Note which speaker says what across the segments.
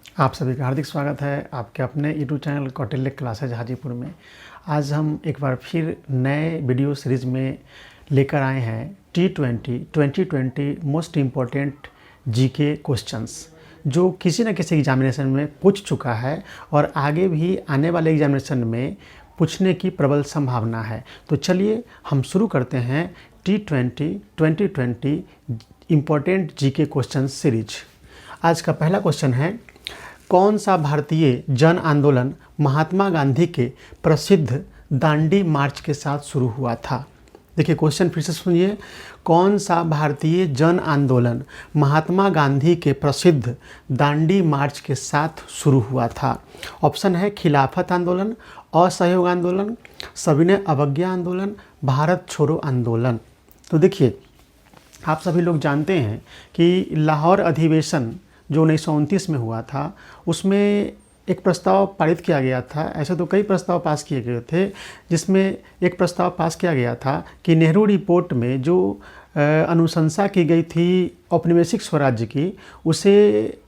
Speaker 1: आप सभी का हार्दिक स्वागत है आपके अपने YouTube channel Kautilya classes Hajipur में। आज हम एक बार फिर नए वीडियो सीरीज़ में लेकर आए हैं T20 2020 most important GK questions, जो किसी न किसी एग्जामिनेशन में पूछ चुका है और आगे भी आने वाले एग्जामिनेशन में पूछने की प्रबल संभावना है। तो चलिए हम शुरू करते हैं T20 2020 important GK question series. आज का पहला क्वेश्चन है, कौन सा भारतीय जन आंदोलन महात्मा गांधी के प्रसिद्ध दांडी मार्च के साथ शुरू हुआ था? देखिए क्वेश्चन फिर से सुनिए, कौन सा भारतीय जन आंदोलन महात्मा गांधी के प्रसिद्ध दांडी मार्च के साथ शुरू हुआ था? ऑप्शन है खिलाफत आंदोलन, असहयोग आंदोलन, सविनय अवज्ञा आंदोलन, भारत छोड़ो आंदोलन। तो देखिए आप सभी लोग जानते हैं कि लाहौर अधिवेशन जो 1929 में हुआ था, उसमें एक प्रस्ताव पारित किया गया था। ऐसे तो कई प्रस्ताव पास किए गए थे, जिसमें एक प्रस्ताव पास किया गया था कि नेहरू रिपोर्ट में जो अनुशंसा की गई थी औपनिवेशिक स्वराज्य की, उसे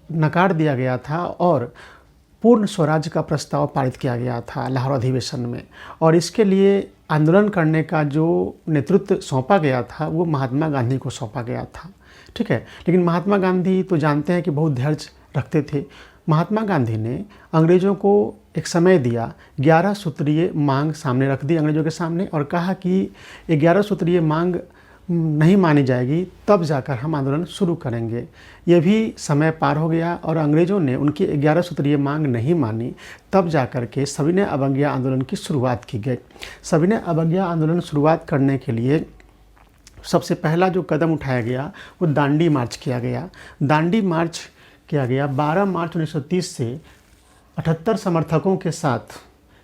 Speaker 1: नकार दिया गया था और पूर्ण स्वराज्य का प्रस्ताव पारित किया गया था लाहौर अधिवेशन में। और इसके लिए आंदोलन करने का जो नेतृत्व सौंपा गया था वो महात्मा गांधी को सौंपा गया था। ठीक है, लेकिन महात्मा गांधी तो जानते हैं कि बहुत धैर्य रखते थे। महात्मा गांधी ने अंग्रेज़ों को एक समय दिया, 11 सूत्रीय मांग सामने रख दी अंग्रेज़ों के सामने और कहा कि 11 सूत्रीय मांग नहीं मानी जाएगी तब जाकर हम आंदोलन शुरू करेंगे। ये भी समय पार हो गया और अंग्रेज़ों ने उनकी 11 सूत्रीय मांग नहीं मानी, तब जाकर के सविनय अवज्ञा आंदोलन की शुरुआत की गई। सविनय अवज्ञा आंदोलन शुरुआत करने के लिए सबसे पहला जो कदम उठाया गया वो दांडी मार्च किया गया। दांडी मार्च किया गया 12 मार्च 1930 से 78 समर्थकों के साथ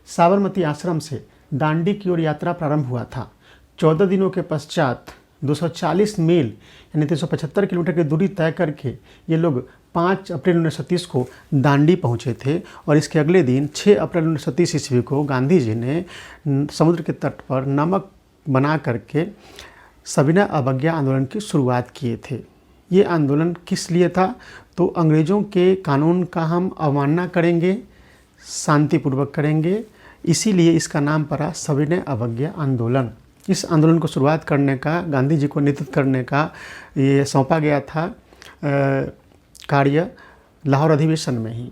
Speaker 1: साबरमती आश्रम से दांडी की ओर यात्रा प्रारंभ हुआ था। 14 दिनों के पश्चात 240 मील यानी 375 किलोमीटर की दूरी तय करके ये लोग 5 अप्रैल 1930 को दांडी पहुँचे थे और इसके अगले दिन 6 अप्रैल 1930 ईस्वी को गांधी जी ने समुद्र के तट पर नमक बना करके सविनय अवज्ञा आंदोलन की शुरुआत किए थे। ये आंदोलन किस लिए था? तो अंग्रेज़ों के कानून का हम अवमानना करेंगे, शांतिपूर्वक करेंगे, इसीलिए इसका नाम पड़ा सविनय अवज्ञा आंदोलन। इस आंदोलन को शुरुआत करने का, गांधी जी को नेतृत्व करने का ये सौंपा गया था कार्य लाहौर अधिवेशन में ही।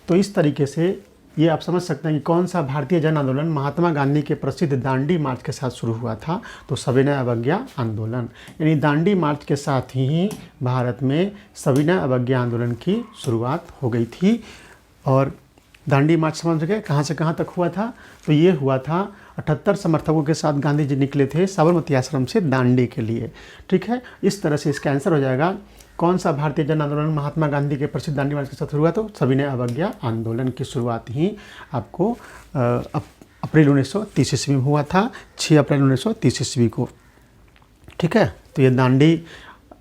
Speaker 1: तो इस तरीके से ये आप समझ सकते हैं कि कौन सा भारतीय जन आंदोलन महात्मा गांधी के प्रसिद्ध दांडी मार्च के साथ शुरू हुआ था। तो सविनय अवज्ञा आंदोलन, यानी दांडी मार्च के साथ ही भारत में सविनय अवज्ञा आंदोलन की शुरुआत हो गई थी। और दांडी मार्च समझ गए कहाँ से कहाँ तक हुआ था? तो ये हुआ था 78 समर्थकों के साथ गांधी जी निकले थे साबरमती आश्रम से दांडी के लिए। ठीक है, इस तरह से इसका आंसर हो जाएगा, कौन सा भारतीय जन आंदोलन महात्मा गांधी के प्रसिद्ध दांडी मार्च के साथ शुरू हुआ? तो सविनय अवज्ञा आंदोलन की शुरुआत ही आपको अप्रैल 1930 ईस्वी में हुआ था, 6 अप्रैल 1930 ईस्वी को। ठीक है, तो ये दांडी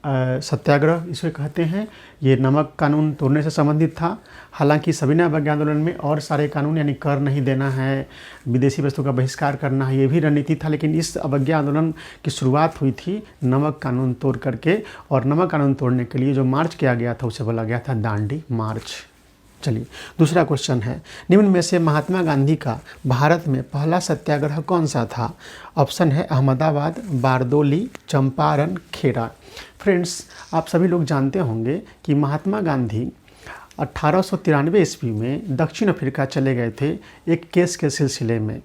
Speaker 1: सत्याग्रह इसे कहते हैं। ये नमक कानून तोड़ने से संबंधित था। हालांकि सविनय अवज्ञा आंदोलन में और सारे कानून, यानी कर नहीं देना है, विदेशी वस्तु का बहिष्कार करना है, ये भी रणनीति था। लेकिन इस अवज्ञा आंदोलन की शुरुआत हुई थी नमक कानून तोड़ करके, और नमक कानून तोड़ने के लिए जो मार्च किया गया था उसे बोला गया था दांडी मार्च। चलिए दूसरा क्वेश्चन है, निम्न में से महात्मा गांधी का भारत में पहला सत्याग्रह कौन सा था? ऑप्शन है अहमदाबाद, बारदोली, चंपारण, खेड़ा। फ्रेंड्स, आप सभी लोग जानते होंगे कि महात्मा गांधी 1893 ईस्वी में दक्षिण अफ्रीका चले गए थे एक केस के सिलसिले में।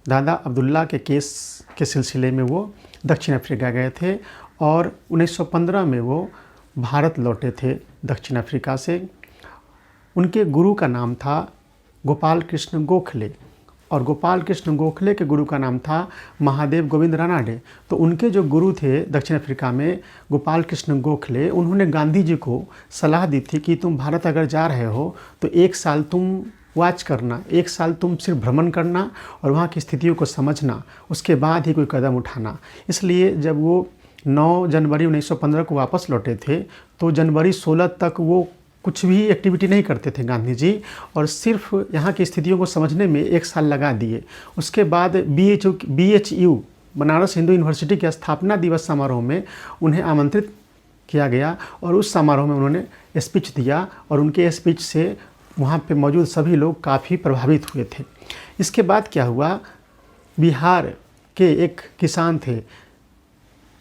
Speaker 1: दादा अब्दुल्ला के केस के सिलसिले में वो दक्षिण अफ्रीका गए थे और 1915 में वो भारत लौटे थे दक्षिण अफ्रीका से। उनके गुरु का नाम था गोपाल कृष्ण गोखले और गोपाल कृष्ण गोखले के गुरु का नाम था महादेव गोविंद रानाडे। तो उनके जो गुरु थे दक्षिण अफ्रीका में, गोपाल कृष्ण गोखले, उन्होंने गांधी जी को सलाह दी थी कि तुम भारत अगर जा रहे हो तो 1 साल तुम वॉच करना, 1 साल तुम सिर्फ भ्रमण करना और वहाँ की स्थितियों को समझना, उसके बाद ही कोई कदम उठाना। इसलिए जब वो 9 जनवरी 1915 को वापस लौटे थे तो जनवरी 16 तक वो कुछ भी एक्टिविटी नहीं करते थे गांधी जी, और सिर्फ यहाँ की स्थितियों को समझने में 1 साल लगा दिए। उसके बाद BHU बनारस हिंदू यूनिवर्सिटी के स्थापना दिवस समारोह में उन्हें आमंत्रित किया गया और उस समारोह में उन्होंने स्पीच दिया और उनके स्पीच से वहाँ पे मौजूद सभी लोग काफ़ी प्रभावित हुए थे। इसके बाद क्या हुआ, बिहार के एक किसान थे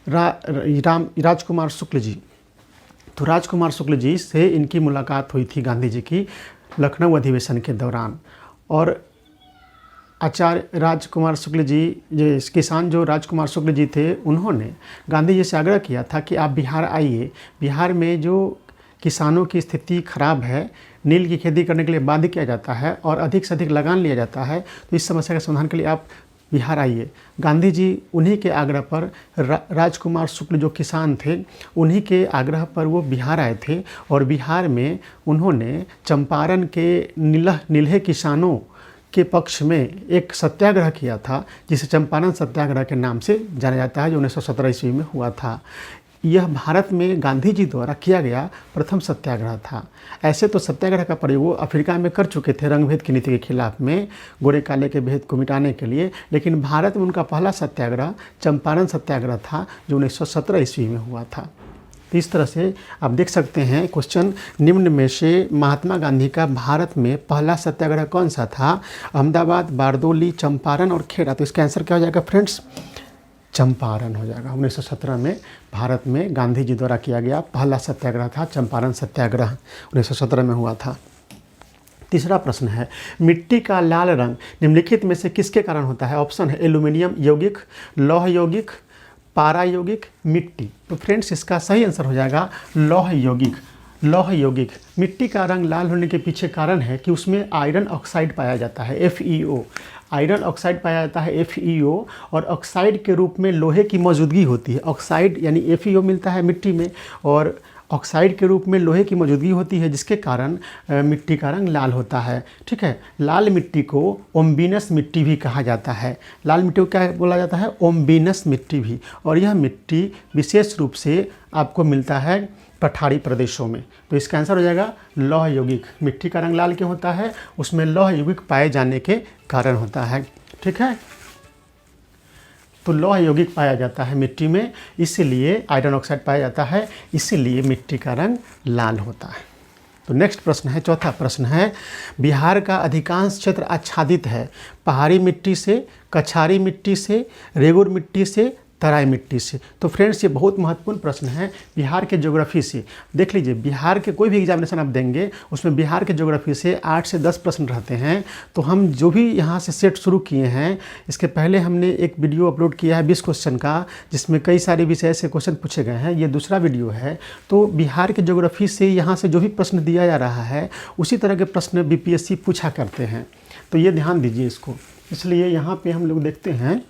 Speaker 1: राजकुमार शुक्ल जी। तो राजकुमार शुक्ल जी से इनकी मुलाकात हुई थी गांधी जी की लखनऊ अधिवेशन के दौरान। और आचार्य राजकुमार शुक्ल जी, ये किसान जो राजकुमार शुक्ल जी थे, उन्होंने गांधी जी से आग्रह किया था कि आप बिहार आइए, बिहार में जो किसानों की स्थिति खराब है, नील की खेती करने के लिए बाध्य किया जाता है और अधिक से अधिक लगान लिया जाता है, तो इस समस्या के समाधान के लिए आप बिहार आइए। गांधी जी उन्हीं के आग्रह पर राजकुमार शुक्ल जो किसान थे, उन्हीं के आग्रह पर वो बिहार आए थे और बिहार में उन्होंने चंपारण के नीलहे किसानों के पक्ष में एक सत्याग्रह किया था, जिसे चंपारण सत्याग्रह के नाम से जाना जाता है, जो 1917 ईस्वी में हुआ था। यह भारत में गांधी जी द्वारा किया गया प्रथम सत्याग्रह था। ऐसे तो सत्याग्रह का प्रयोग वो अफ्रीका में कर चुके थे रंग भेद की नीति के खिलाफ में, गोरे काले के भेद को मिटाने के लिए, लेकिन भारत में उनका पहला सत्याग्रह चंपारण सत्याग्रह था, जो 1917 ईस्वी में हुआ था। तो इस तरह से आप देख सकते हैं क्वेश्चन, निम्न में से महात्मा गांधी का भारत में पहला सत्याग्रह कौन सा था? अहमदाबाद, बारदोली, चंपारण और खेड़ा। तो इसका आंसर क्या हो जाएगा फ्रेंड्स? चंपारण हो जाएगा। 1917 में भारत में गांधी जी द्वारा किया गया पहला सत्याग्रह था चंपारण सत्याग्रह, 1917 में हुआ था। तीसरा प्रश्न है, मिट्टी का लाल रंग निम्नलिखित में से किसके कारण होता है? ऑप्शन है एल्यूमिनियम यौगिक, लौह यौगिक, पारा यौगिक, मिट्टी। तो फ्रेंड्स इसका सही आंसर हो जाएगा लौह यौगिक। लौह यौगिक। मिट्टी का रंग लाल होने के पीछे कारण है कि उसमें आयरन ऑक्साइड पाया जाता है, FeO। आयरन ऑक्साइड पाया जाता है, FeO, और ऑक्साइड के रूप में लोहे की मौजूदगी होती है। ऑक्साइड यानी FeO मिलता है मिट्टी में और ऑक्साइड के रूप में लोहे की मौजूदगी होती है, जिसके कारण मिट्टी का रंग लाल होता है। ठीक है, लाल मिट्टी को ओम्बिनस मिट्टी भी कहा जाता है। लाल मिट्टी को क्या बोला जाता है? ओम्बिनस मिट्टी भी। और यह मिट्टी विशेष रूप से आपको मिलता है पठारी प्रदेशों में। तो इसका आंसर हो जाएगा लौह यौगिक। मिट्टी का रंग लाल क्यों होता है? उसमें लौह यौगिक पाए जाने के कारण होता है। ठीक है, तो लौह यौगिक पाया जाता है मिट्टी में, इसीलिए आयरन ऑक्साइड पाया जाता है, इसीलिए मिट्टी का रंग लाल होता है। तो नेक्स्ट प्रश्न है, चौथा प्रश्न है, बिहार का अधिकांश क्षेत्र आच्छादित है पहाड़ी मिट्टी से, कछारी मिट्टी से, रेगुर मिट्टी से, तराई मिट्टी से। तो फ्रेंड्स ये बहुत महत्वपूर्ण प्रश्न है बिहार के ज्योग्राफी से। देख लीजिए, बिहार के कोई भी एग्जामिनेशन आप देंगे उसमें बिहार के ज्योग्राफी से 8 से 10 प्रश्न रहते हैं। तो हम जो भी यहाँ से सेट शुरू किए हैं, इसके पहले हमने एक वीडियो अपलोड किया है 20 क्वेश्चन का, जिसमें कई सारे विषय से क्वेश्चन पूछे गए हैं। ये दूसरा वीडियो है। तो बिहार के ज्योग्राफी से यहाँ से जो भी प्रश्न दिया जा रहा है उसी तरह के प्रश्न BPSC पूछा करते हैं। तो ये ध्यान दीजिए इसको। इसलिए यहाँ पर हम लोग देखते हैं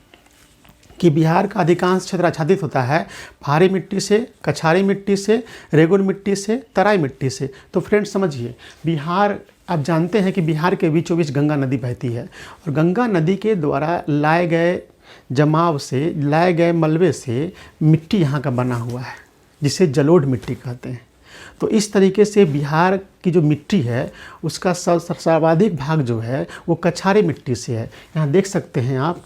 Speaker 1: कि बिहार का अधिकांश क्षेत्र आच्छादित होता है पहाड़ी मिट्टी से, कछारी मिट्टी से, रेगुर मिट्टी से, तराई मिट्टी से। तो फ्रेंड्स समझिए, बिहार, आप जानते हैं कि बिहार के बीचों बीच गंगा नदी बहती है और गंगा नदी के द्वारा लाए गए जमाव से, लाए गए मलबे से मिट्टी यहाँ का बना हुआ है, जिसे जलोढ़ मिट्टी कहते हैं। तो इस तरीके से बिहार की जो मिट्टी है उसका सर्वाधिक भाग जो है वो कछारी मिट्टी से है। यहाँ देख सकते हैं आप,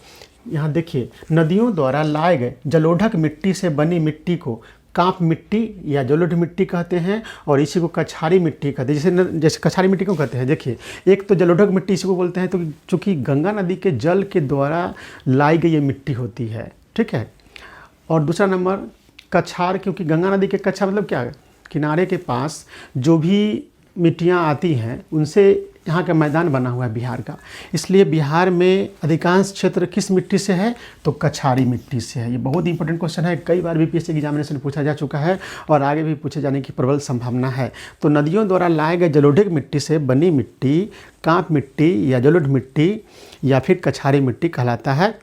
Speaker 1: यहाँ देखिए, नदियों द्वारा लाए गए जलोढ़क मिट्टी से बनी मिट्टी को कांप मिट्टी या जलोढ़ मिट्टी कहते हैं और इसी को कछारी मिट्टी कहते हैं। जैसे कछारी मिट्टी क्यों कहते हैं? देखिए, एक तो जलोढ़क मिट्टी इसी को बोलते हैं, तो चूँकि गंगा नदी के जल के द्वारा लाई गई ये मिट्टी होती है। ठीक है, और दूसरा नंबर कछार, क्योंकि गंगा नदी के कछार मतलब क्या है? किनारे के पास जो भी मिट्टियाँ आती हैं उनसे यहाँ का मैदान बना हुआ है बिहार का। इसलिए बिहार में अधिकांश क्षेत्र किस मिट्टी से है? तो कछारी मिट्टी से है। ये बहुत इंपॉर्टेंट क्वेश्चन है, कई बार BPSC एग्जामिनेशन में पूछा जा चुका है और आगे भी पूछे जाने की प्रबल संभावना है। तो नदियों द्वारा लाए गए जलोढ़ मिट्टी से बनी मिट्टी कांप मिट्टी या जलोढ़ मिट्टी या फिर कछारी मिट्टी कहलाता है।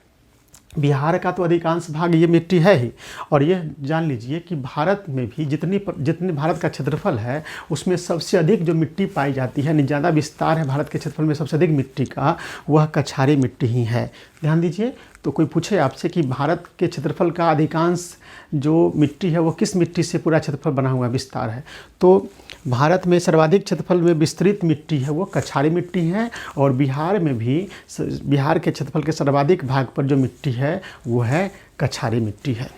Speaker 1: बिहार का तो अधिकांश भाग ये मिट्टी है ही। और ये जान लीजिए कि भारत में भी जितनी भारत का क्षेत्रफल है उसमें सबसे अधिक जो मिट्टी पाई जाती है, ज़्यादा विस्तार है भारत के क्षेत्रफल में सबसे अधिक मिट्टी का, वह कछारी मिट्टी ही है। ध्यान दीजिए, तो कोई पूछे आपसे कि भारत के क्षेत्रफल का अधिकांश जो मिट्टी है वो किस मिट्टी से पूरा क्षेत्रफल बना हुआ विस्तार है, तो भारत में सर्वाधिक क्षेत्रफल में विस्तृत मिट्टी है वो कछारी मिट्टी है। और बिहार में भी बिहार के क्षेत्रफल के सर्वाधिक भाग पर जो मिट्टी है वो है कछारी मिट्टी है।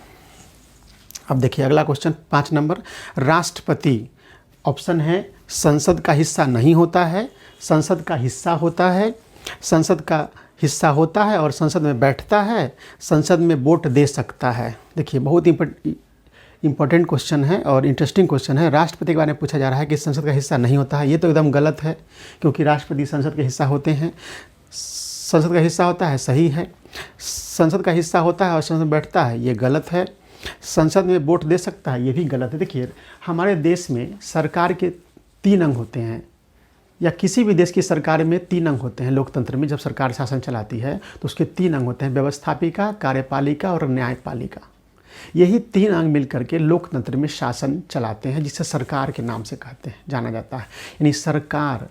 Speaker 1: अब देखिए अगला क्वेश्चन 5 नंबर, राष्ट्रपति ऑप्शन है संसद का हिस्सा नहीं होता है, संसद का हिस्सा होता है, संसद का हिस्सा होता है और संसद में बैठता है, संसद में वोट दे सकता है। देखिए बहुत इंपॉर्टेंट क्वेश्चन है और इंटरेस्टिंग क्वेश्चन है। राष्ट्रपति के बारे में पूछा जा रहा है कि संसद का हिस्सा नहीं होता है, ये तो एकदम गलत है, क्योंकि राष्ट्रपति संसद के हिस्सा होते हैं। संसद का हिस्सा होता है, सही है। संसद का हिस्सा होता है और संसद में बैठता है, ये गलत है। संसद में वोट दे सकता है, ये भी गलत है। देखिए हमारे देश में सरकार के 3 अंग होते हैं, या किसी भी देश की सरकार में 3 अंग होते हैं। लोकतंत्र में जब सरकार शासन चलाती है तो उसके 3 अंग होते हैं, व्यवस्थापिका, कार्यपालिका और न्यायपालिका। यही 3 अंग मिलकर के लोकतंत्र में शासन चलाते हैं, जिसे सरकार के नाम से कहते हैं, जाना जाता है। यानी सरकार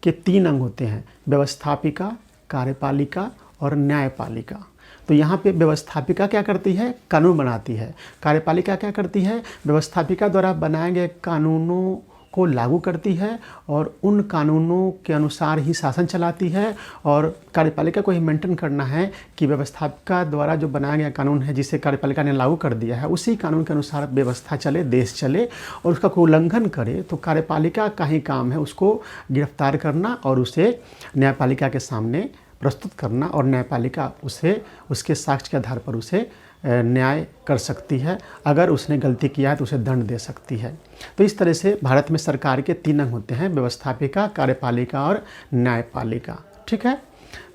Speaker 1: के 3 अंग होते हैं, व्यवस्थापिका, कार्यपालिका और न्यायपालिका। तो यहाँ पे व्यवस्थापिका क्या करती है, कानून बनाती है। कार्यपालिका क्या करती है, व्यवस्थापिका द्वारा बनाए गए कानूनों को लागू करती है और उन कानूनों के अनुसार ही शासन चलाती है। और कार्यपालिका को ही मेंटेन करना है कि व्यवस्थापिका द्वारा जो बनाया गया कानून है, जिसे कार्यपालिका ने लागू कर दिया है, उसी कानून के अनुसार व्यवस्था चले, देश चले। और उसका कोई उल्लंघन करे तो कार्यपालिका का ही काम है उसको गिरफ्तार करना और उसे न्यायपालिका के सामने प्रस्तुत करना, और न्यायपालिका उसे उसके साक्ष्य के आधार पर उसे न्याय कर सकती है। अगर उसने गलती किया है तो उसे दंड दे सकती है। तो इस तरह से भारत में सरकार के 3 अंग होते हैं, व्यवस्थापिका, कार्यपालिका और न्यायपालिका। ठीक है,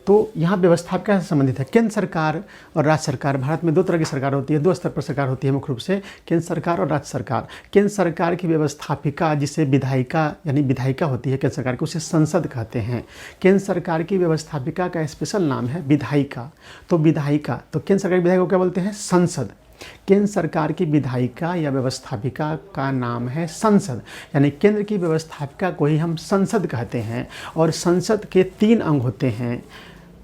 Speaker 1: तो यहाँ व्यवस्थापिका से संबंधित है। केंद्र सरकार और राज्य सरकार, भारत में 2 तरह की सरकार होती है, 2 स्तर पर सरकार होती है मुख्य रूप से, केंद्र सरकार और राज्य सरकार। केंद्र सरकार की व्यवस्थापिका, जिसे विधायिका यानी विधायिका होती है केंद्र सरकार की, उसे संसद कहते हैं। केंद्र सरकार की व्यवस्थापिका का स्पेशल नाम है विधायिका। तो विधायिका, तो केंद्र सरकार की विधायिका को क्या बोलते हैं, संसद। केंद्र सरकार की विधायिका या व्यवस्थापिका का नाम है संसद, यानी केंद्र की व्यवस्थापिका को ही हम संसद कहते हैं। और संसद के 3 अंग होते हैं,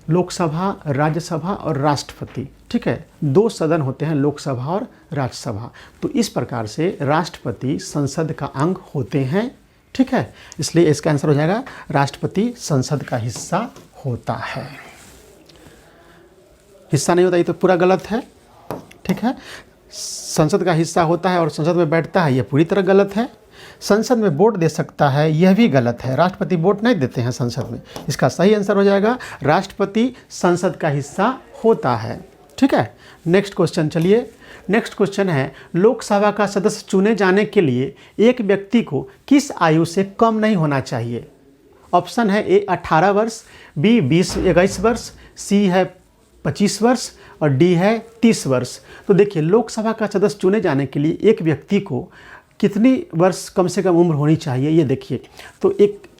Speaker 1: लोकसभा, राज्यसभा और राष्ट्रपति। ठीक है, 2 सदन होते हैं, लोकसभा और राज्यसभा। तो इस प्रकार से राष्ट्रपति संसद का अंग होते हैं। ठीक है, इसलिए इसका आंसर हो जाएगा राष्ट्रपति संसद का हिस्सा होता है। हिस्सा नहीं होता, ये तो पूरा गलत है। ठीक है, संसद का हिस्सा होता है और संसद में बैठता है, यह पूरी तरह गलत है। संसद में वोट दे सकता है, यह भी गलत है। राष्ट्रपति वोट नहीं देते हैं संसद में। इसका सही आंसर हो जाएगा राष्ट्रपति संसद का हिस्सा होता है। ठीक है, नेक्स्ट क्वेश्चन चलिए। नेक्स्ट क्वेश्चन है, लोकसभा का सदस्य चुने जाने के लिए एक व्यक्ति को किस आयु से कम नहीं होना चाहिए? ऑप्शन है ए 18 वर्ष, बी 21 वर्ष, सी है 25 वर्ष और डी है 30 वर्ष। तो देखिए लोकसभा का सदस्य चुने जाने के लिए एक व्यक्ति को कितनी वर्ष कम से कम उम्र होनी चाहिए, ये देखिए। तो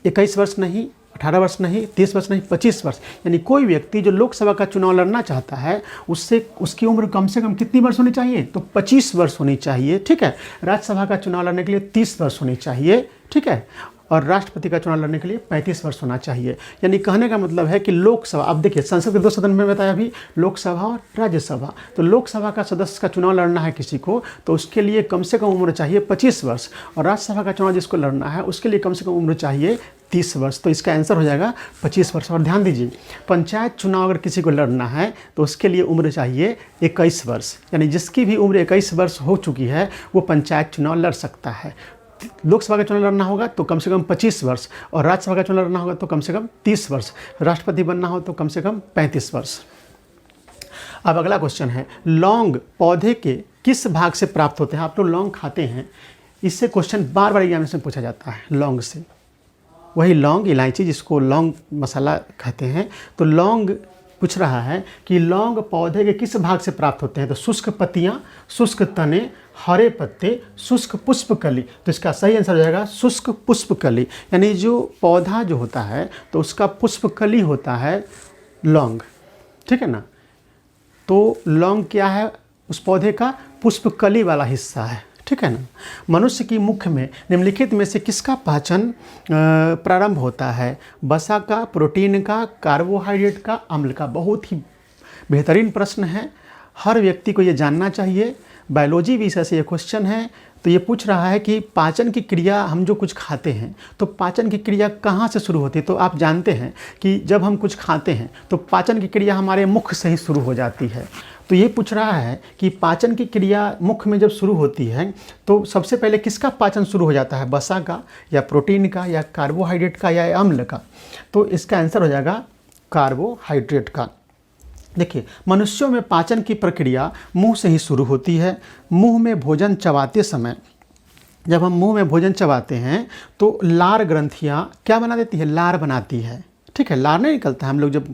Speaker 1: 21 वर्ष नहीं, 18 वर्ष नहीं, 30 वर्ष नहीं, 25 वर्ष। यानी कोई व्यक्ति जो लोकसभा का चुनाव लड़ना चाहता है उससे उसकी उम्र कम से कम कितनी वर्ष होनी चाहिए? तो 25 वर्ष होनी चाहिए। ठीक है, राज्यसभा का चुनाव लड़ने के लिए 30 वर्ष होनी चाहिए। ठीक है, और राष्ट्रपति का चुनाव लड़ने के लिए 35 वर्ष होना चाहिए। यानी कहने का मतलब है कि लोकसभा, अब देखिए संसद के 2 सदन में बताया अभी, लोकसभा और राज्यसभा। तो लोकसभा का सदस्य का चुनाव लड़ना है किसी को, तो उसके लिए कम से कम उम्र चाहिए 25 वर्ष, और राज्यसभा का चुनाव जिसको लड़ना है उसके लिए कम से कम उम्र चाहिए 30 वर्ष। तो इसका आंसर हो जाएगा 25 वर्ष। और ध्यान दीजिए, पंचायत चुनाव अगर किसी को लड़ना है तो उसके लिए उम्र चाहिए 21 वर्ष। यानी जिसकी भी उम्र 21 वर्ष हो चुकी है वो पंचायत चुनाव लड़ सकता है। लोकसभा का चुनाव लड़ना होगा तो कम से कम 25 वर्ष, और राज्यसभा का चुनाव लड़ना होगा तो कम से कम 30 वर्ष, राष्ट्रपति बनना हो तो कम से कम 35 वर्ष। अब अगला क्वेश्चन है, लौंग पौधे के किस भाग से प्राप्त होते हैं? आप लोग लौंग खाते हैं, इससे क्वेश्चन बार बार एग्जामिनेशन में पूछा जाता है। लौंग से, वही लौंग, इलायची जिसको लौंग मसाला कहते हैं, तो लौंग पूछ रहा है कि लौंग पौधे के किस भाग से प्राप्त होते हैं? तो शुष्क पत्तियाँ, शुष्क तने, हरे पत्ते, शुष्क पुष्पकली। तो इसका सही आंसर हो जाएगा शुष्क पुष्पकली। यानी जो पौधा जो होता है तो उसका पुष्पकली होता है लौंग। ठीक है ना, तो लौंग क्या है? उस पौधे का पुष्पकली वाला हिस्सा है। ठीक है ना। मनुष्य की मुख में निम्नलिखित में से किसका पाचन प्रारंभ होता है? वसा का, प्रोटीन का, कार्बोहाइड्रेट का, अम्ल का? बहुत ही बेहतरीन प्रश्न है, हर व्यक्ति को ये जानना चाहिए। बायोलॉजी विषय से ये क्वेश्चन है। तो ये पूछ रहा है कि पाचन की क्रिया, हम जो कुछ खाते हैं तो पाचन की क्रिया कहाँ से शुरू होती है? तो आप जानते हैं कि जब हम कुछ खाते हैं तो पाचन की क्रिया हमारे मुख से ही शुरू हो जाती है। तो ये पूछ रहा है कि पाचन की क्रिया मुख में जब शुरू होती है तो सबसे पहले किसका पाचन शुरू हो जाता है, वसा का या प्रोटीन का या कार्बोहाइड्रेट का या अम्ल का। तो इसका आंसर हो जाएगा कार्बोहाइड्रेट का। देखिए, मनुष्यों में पाचन की प्रक्रिया मुंह से ही शुरू होती है। मुंह में भोजन चबाते समय, जब हम मुंह में भोजन चबाते हैं तो लार ग्रंथियाँ क्या बना देती है, लार बनाती है। ठीक है, लार नहीं निकलता है। हम लोग जब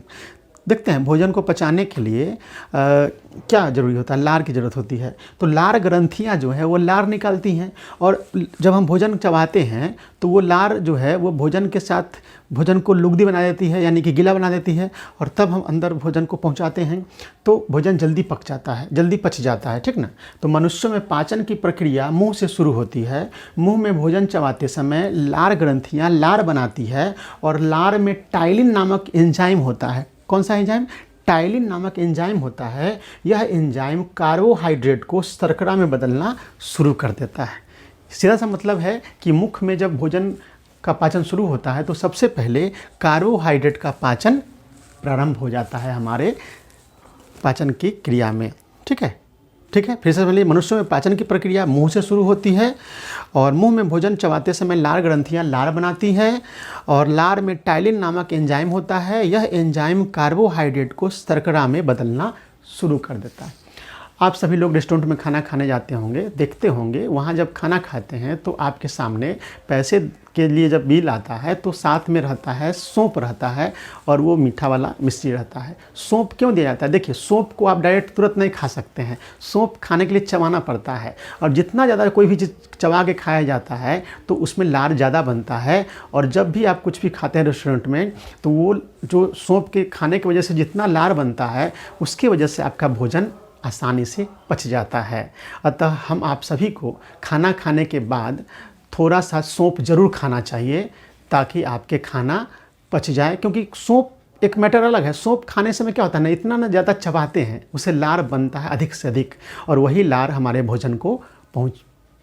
Speaker 1: देखते हैं भोजन को पचाने के लिए क्या ज़रूरी होता है, लार की ज़रूरत होती है। तो लार ग्रंथियाँ जो है वो लार निकालती हैं, और जब हम भोजन चबाते हैं तो वो लार जो है वो भोजन के साथ भोजन को लुगदी बना देती है, यानी कि गीला बना देती है, और तब हम अंदर भोजन को पहुंचाते हैं तो भोजन जल्दी पक जाता है, जल्दी पच जाता है। ठीक ना। तो मनुष्यों में पाचन की प्रक्रिया मुंह से शुरू होती है। मुंह में भोजन चबाते समय लार ग्रंथियाँ लार बनाती है, और लार में टाइलिन नामक एंजाइम होता है। कौन सा एंजाइम, टाइलिन नामक एंजाइम होता है। यह एंजाइम कार्बोहाइड्रेट को शर्करा में बदलना शुरू कर देता है। सीधा सा मतलब है कि मुख में जब भोजन का पाचन शुरू होता है तो सबसे पहले कार्बोहाइड्रेट का पाचन प्रारंभ हो जाता है हमारे पाचन की क्रिया में। ठीक है, ठीक है। फिर से पहले मनुष्यों में पाचन की प्रक्रिया मुंह से शुरू होती है, और मुंह में भोजन चबाते समय लार ग्रंथियां लार बनाती हैं, और लार में टाइलिन नामक एंजाइम होता है। यह एंजाइम कार्बोहाइड्रेट को शर्करा में बदलना शुरू कर देता है। आप सभी लोग रेस्टोरेंट में खाना खाने जाते होंगे, देखते होंगे, वहाँ जब खाना खाते हैं तो आपके सामने पैसे के लिए जब बिल आता है तो साथ में रहता है सौंफ रहता है, और वो मीठा वाला मिश्री रहता है। सौंफ क्यों दिया जाता है? देखिए, सौंफ को आप डायरेक्ट तुरंत नहीं खा सकते हैं। सौंफ खाने के लिए चबाना पड़ता है, और जितना ज़्यादा कोई भी चीज़ चबा के खाया जाता है तो उसमें लार ज़्यादा बनता है। और जब भी आप कुछ भी खाते हैं रेस्टोरेंट में तो वो जो सौंफ के खाने की वजह से जितना लार बनता है उसकी वजह से आपका भोजन आसानी से पच जाता है। अतः हम आप सभी को खाना खाने के बाद थोड़ा सा सौंफ ज़रूर खाना चाहिए ताकि आपके खाना पच जाए, क्योंकि सौंफ एक मैटर अलग है। सौंफ खाने समय क्या होता है ना, इतना ना ज़्यादा चबाते हैं, उससे लार बनता है अधिक से अधिक, और वही लार हमारे भोजन को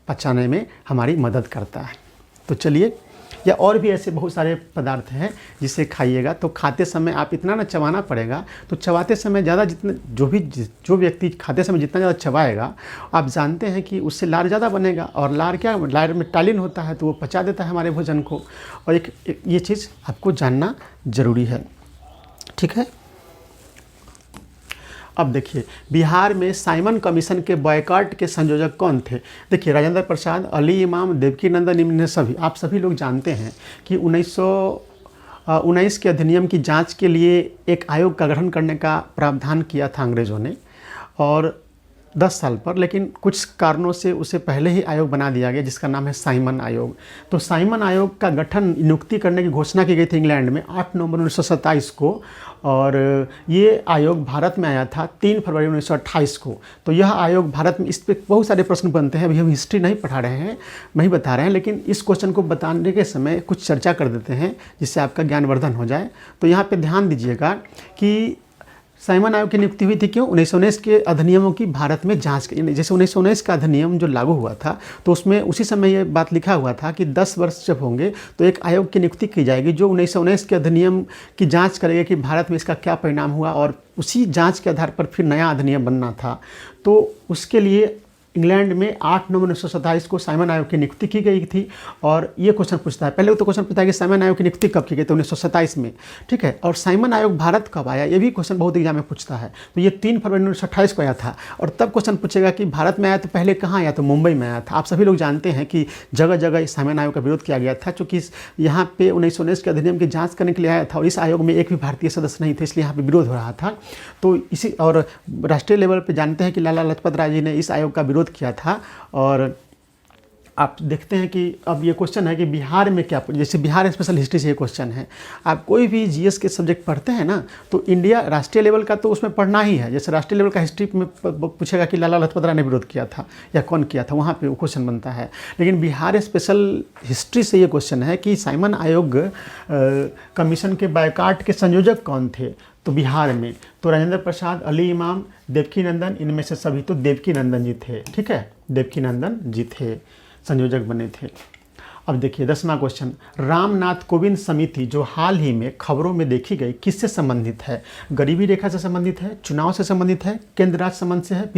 Speaker 1: पचाने में हमारी मदद करता है। तो चलिए, या और भी ऐसे बहुत सारे पदार्थ हैं जिसे खाइएगा तो खाते समय आप इतना ना चबाना पड़ेगा। तो चबाते समय ज़्यादा जितना जो व्यक्ति खाते समय जितना ज़्यादा चबाएगा, आप जानते हैं कि उससे लार ज़्यादा बनेगा, और लार क्या, लार में टाइलिन होता है तो वो पचा देता है हमारे भोजन को। और एक ये चीज़ आपको जानना ज़रूरी है। ठीक है। अब देखिए, बिहार में साइमन कमीशन के बॉयकॉट के संयोजक कौन थे? देखिए, राजेंद्र प्रसाद, अली इमाम, देवकीनंदन, इन्हें सभी आप सभी लोग जानते हैं कि 1919 के अधिनियम की जांच के लिए एक आयोग का गठन करने का प्रावधान किया था अंग्रेज़ों ने, और 10 साल पर, लेकिन कुछ कारणों से उसे पहले ही आयोग बना दिया गया जिसका नाम है साइमन आयोग। तो साइमन आयोग का गठन, नियुक्ति करने की घोषणा की गई थी इंग्लैंड में 8 नवंबर 1927 को, और ये आयोग भारत में आया था 3 फरवरी 1928 को। तो यह आयोग भारत में, इस पर बहुत सारे प्रश्न बनते हैं। अभी हम हिस्ट्री नहीं पढ़ा रहे हैं, नहीं बता रहे हैं, लेकिन इस क्वेश्चन को बताने के समय कुछ चर्चा कर देते हैं जिससे आपका ज्ञानवर्धन हो जाए। तो यहाँ पर ध्यान दीजिएगा कि साइमन आयोग की नियुक्ति हुई थी क्यों? 1919 के अधिनियमों की भारत में जांच, जैसे 1919 का अधिनियम जो लागू हुआ था तो उसमें उसी समय ये बात लिखा हुआ था कि 10 वर्ष जब होंगे तो एक आयोग की नियुक्ति की जाएगी जो 1919 के अधिनियम की जांच करेगा कि भारत में इसका क्या परिणाम हुआ, और उसी जांच के आधार पर फिर नया अधिनियम बनना था। तो उसके लिए इंग्लैंड में 8 नवंबर 1927 को साइमन आयोग की नियुक्ति की गई थी। और ये क्वेश्चन पूछता है, पहले तो क्वेश्चन पूछता है कि साइमन आयोग की नियुक्ति कब की गई? तो 1927 में। ठीक है। और साइमन आयोग भारत कब आया, ये भी क्वेश्चन बहुत एग्जाम में पूछता है। तो ये 3 फरवरी 1928 को आया था। और तब क्वेश्चन पूछेगा कि भारत में आया तो पहले कहाँ आया? तो मुंबई में आया था। आप सभी लोग जानते हैं कि जगह जगह साइमन आयोग का विरोध किया गया था, चूँकि यहाँ पे 1919 के अधिनियम की जाँच करने के लिए आया था, और इस आयोग में एक भी भारतीय सदस्य नहीं थे, इसलिए यहाँ पर विरोध हो रहा था। तो इसी, और राष्ट्रीय लेवल पर जानते हैं कि लाला लाजपत राय जी ने इस आयोग का विरोध किया था। और आप देखते हैं कि अब ये क्वेश्चन है कि बिहार में क्या, जैसे बिहार स्पेशल हिस्ट्री से ये क्वेश्चन है। आप कोई भी जीएस के सब्जेक्ट पढ़ते हैं ना, तो इंडिया राष्ट्रीय लेवल का तो उसमें पढ़ना ही है। जैसे राष्ट्रीय लेवल का हिस्ट्री में पूछेगा कि लाला लाजपत राय ने विरोध किया था या कौन किया था, वहाँ पे वो क्वेश्चन बनता है। लेकिन बिहार स्पेशल हिस्ट्री से ये क्वेश्चन है कि साइमन आयोग कमीशन के बायकॉट के संयोजक कौन थे? तो बिहार में तो राजेंद्र प्रसाद, अली इमाम, देवकीनंदन, इनमें से सभी तो देवकीनंदन जी थे। ठीक है, देवकीनंदन जी थे, संयोजक बने थे। अब देखिए 10वां क्वेश्चन, रामनाथ कोविंद समिति जो हाल ही में खबरों में देखी गई किससे संबंधित है? गरीबी रेखा से संबंधित है, चुनाव से संबंधित है, केंद्र राज्य संबंध से है,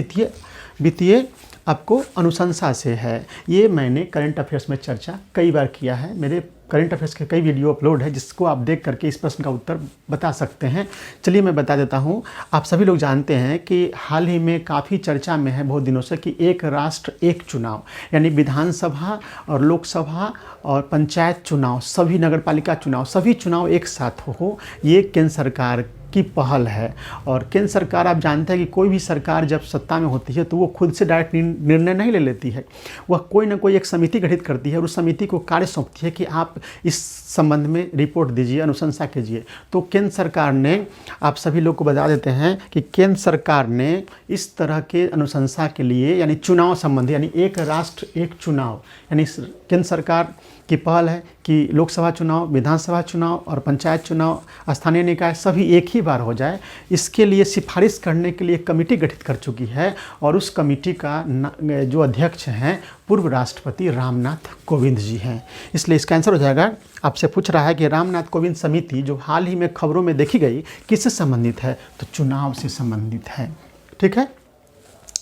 Speaker 1: वित्तीय आपको अनुशंसा से है। ये मैंने करंट अफेयर्स में चर्चा कई बार किया है, मेरे करंट अफेयर्स के कई वीडियो अपलोड है जिसको आप देख करके इस प्रश्न का उत्तर बता सकते हैं। चलिए मैं बता देता हूँ। आप सभी लोग जानते हैं कि हाल ही में काफ़ी चर्चा में है बहुत दिनों से कि एक राष्ट्र एक चुनाव, यानी विधानसभा और लोकसभा और पंचायत चुनाव, सभी नगरपालिका चुनाव, सभी चुनाव एक साथ हो, ये केंद्र सरकार की पहल है। और केंद्र सरकार, आप जानते हैं कि कोई भी सरकार जब सत्ता में होती है तो वो खुद से डायरेक्ट निर्णय नहीं ले लेती है, वह कोई ना कोई एक समिति गठित करती है और उस समिति को कार्य सौंपती है कि आप इस संबंध में रिपोर्ट दीजिए, अनुशंसा कीजिए। तो केंद्र सरकार ने, आप सभी लोग को बता देते हैं कि केंद्र सरकार ने इस तरह के अनुशंसा के लिए, यानी चुनाव संबंधी, यानी एक राष्ट्र एक चुनाव, यानी केंद्र सरकार की पहल है कि लोकसभा चुनाव, विधानसभा चुनाव और पंचायत चुनाव, स्थानीय निकाय सभी एक ही बार हो जाए, इसके लिए सिफारिश करने के लिए कमेटी गठित कर चुकी है। और उस कमेटी का जो अध्यक्ष हैं पूर्व राष्ट्रपति रामनाथ कोविंद जी हैं। इसलिए इसका आंसर हो जाएगा, आपसे पूछ रहा है कि रामनाथ कोविंद समिति जो हाल ही में खबरों में देखी गई किससे संबंधित है? तो चुनाव से संबंधित है। ठीक है,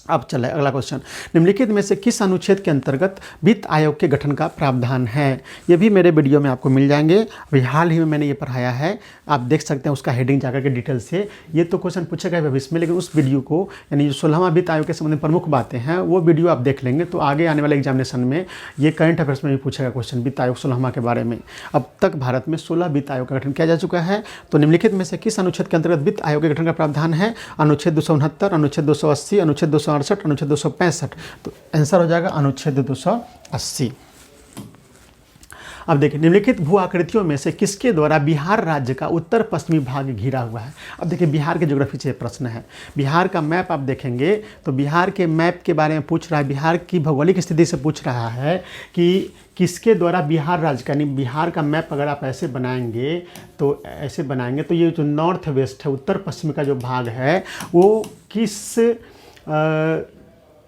Speaker 1: अब चले अगला क्वेश्चन, निम्नलिखित में से किस अनुच्छेद के अंतर्गत वित्त आयोग के गठन का प्रावधान है? ये भी मेरे वीडियो में आपको मिल जाएंगे, अभी हाल ही में मैंने ये पढ़ाया है, आप देख सकते हैं उसका हेडिंग जाकर के डिटेल से। ये तो क्वेश्चन पूछेगा भविष्य में, लेकिन उस वीडियो को, यानी जो 16वां वित्त आयोग के संबंध में प्रमुख बातें हैं, वो वीडियो आप देख लेंगे तो आगे आने वाले एग्जामिनेशन में ये करंट अफेयर्स में भी पूछेगा क्वेश्चन वित्त आयोग 16वां के बारे में। अब तक भारत में 16 वित्त आयोग का गठन किया जा चुका है। तो निम्नलिखित में से किस अनुच्छेद के अंतर्गत वित्त आयोग के गठन का प्रावधान है? अनुच्छेद 269, अनुच्छेद 280, अनुच्छेद 268, अनुच्छेद 265। तो आंसर हो जाएगा अनुच्छेद 280। अब देखिए, निम्नलिखित भू आकृतियों में से किसके द्वारा बिहार राज्य का उत्तर पश्चिमी भाग घिरा हुआ है? अब देखिए, बिहार के ज्योग्राफी से प्रश्न है। बिहार का मैप आप देखेंगे तो बिहार के मैप के बारे में पूछ रहा है, बिहार की भौगोलिक स्थिति से पूछ रहा है कि किसके द्वारा बिहार राज्य का, यानी बिहार का मैप अगर आप ऐसे बनाएंगे तो ये जो नॉर्थ वेस्ट है, उत्तर पश्चिम का जो भाग है, वो किस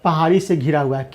Speaker 1: पहाड़ी से घिरा हुआ है,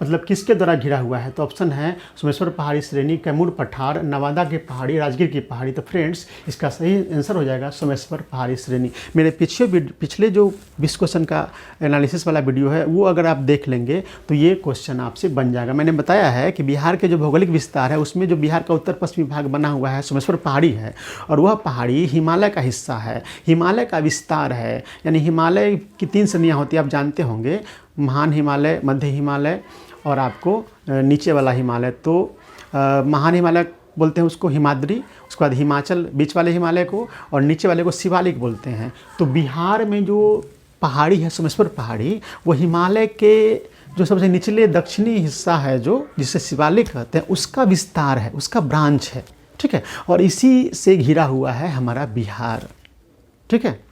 Speaker 1: मतलब किसके द्वारा घिरा हुआ है? तो ऑप्शन है सोमेश्वर पहाड़ी श्रेणी, कैमूर पठार, नवादा की पहाड़ी, राजगीर की पहाड़ी। तो फ्रेंड्स, इसका सही आंसर हो जाएगा सोमेश्वर पहाड़ी श्रेणी। मेरे पिछले जो 20 क्वेश्चन का एनालिसिस वाला वीडियो है वो अगर आप देख लेंगे तो ये क्वेश्चन आपसे बन जाएगा। मैंने बताया है कि बिहार के जो भौगोलिक विस्तार है उसमें जो बिहार का उत्तर पश्चिमी भाग बना हुआ है सोमेश्वर पहाड़ी है, और वह पहाड़ी हिमालय का हिस्सा है, हिमालय का विस्तार है। यानी हिमालय की 3 श्रेणियाँ होती है, आप जानते होंगे, महान हिमालय, मध्य हिमालय और आपको नीचे वाला हिमालय। तो महान हिमालय बोलते हैं उसको हिमाद्री, उसके बाद हिमाचल बीच वाले हिमालय को, और नीचे वाले को शिवालिक बोलते हैं। तो बिहार में जो पहाड़ी है सोमेश्वर पहाड़ी, वो हिमालय के जो सबसे निचले दक्षिणी हिस्सा है, जो जिसे शिवालिक कहते हैं, उसका विस्तार है, उसका ब्रांच है। ठीक है, और इसी से घिरा हुआ है हमारा बिहार। ठीक है,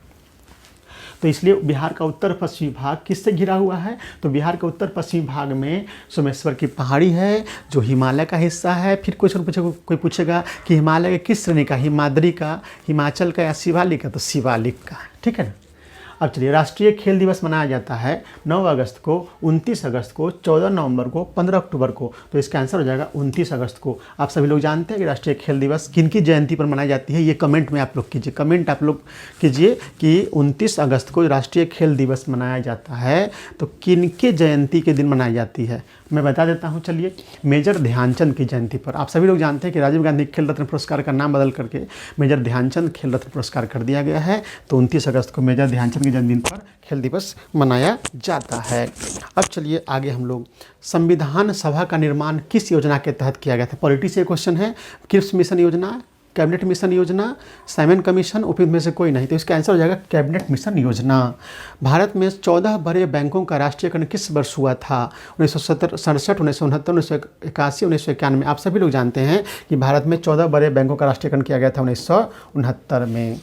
Speaker 1: तो इसलिए बिहार का उत्तर पश्चिमी भाग किससे घिरा हुआ है? तो बिहार के उत्तर पश्चिमी भाग में सोमेश्वर की पहाड़ी है जो हिमालय का हिस्सा है। फिर कोई पूछेगा कि हिमालय के किस श्रेणी का, हिमाद्री का, हिमाचल का या शिवालिक का? तो शिवालिक का। ठीक है ना। अब चलिए, राष्ट्रीय खेल दिवस मनाया जाता है 9 अगस्त को, 29 अगस्त को, 14 नवंबर को, 15 अक्टूबर को। तो इसका आंसर हो जाएगा 29 अगस्त को। आप सभी लोग जानते हैं कि राष्ट्रीय खेल दिवस किनकी जयंती पर मनाई जाती है? ये कमेंट में आप लोग कीजिए, कमेंट आप लोग कीजिए कि 29 अगस्त को राष्ट्रीय खेल दिवस मनाया जाता है, तो किनके जयंती के दिन मनाई जाती है? मैं बता देता हूं, चलिए। मेजर ध्यानचंद की जयंती पर। आप सभी लोग जानते हैं कि राजीव गांधी खेल रत्न पुरस्कार का नाम बदल करके मेजर ध्यानचंद खेल रत्न पुरस्कार कर दिया गया है। तो 29 अगस्त को मेजर ध्यानचंद के जन्मदिन पर खेल दिवस मनाया जाता है। अब चलिए आगे हम लोग, संविधान सभा का निर्माण किस योजना के तहत किया गया था? पॉलिटी से क्वेश्चन है। क्रिप्स मिशन योजना, कैबिनेट मिशन योजना, साइमन कमीशन, उपयुक्त में से कोई नहीं। तो इसका आंसर हो जाएगा कैबिनेट मिशन योजना। भारत में 14 बड़े बैंकों का राष्ट्रीयकरण किस वर्ष हुआ था? 1967, 1969, 1981, 1991 में। आप सभी लोग जानते हैं कि भारत में 14 बड़े बैंकों का राष्ट्रीयकरण किया गया था 1969 में।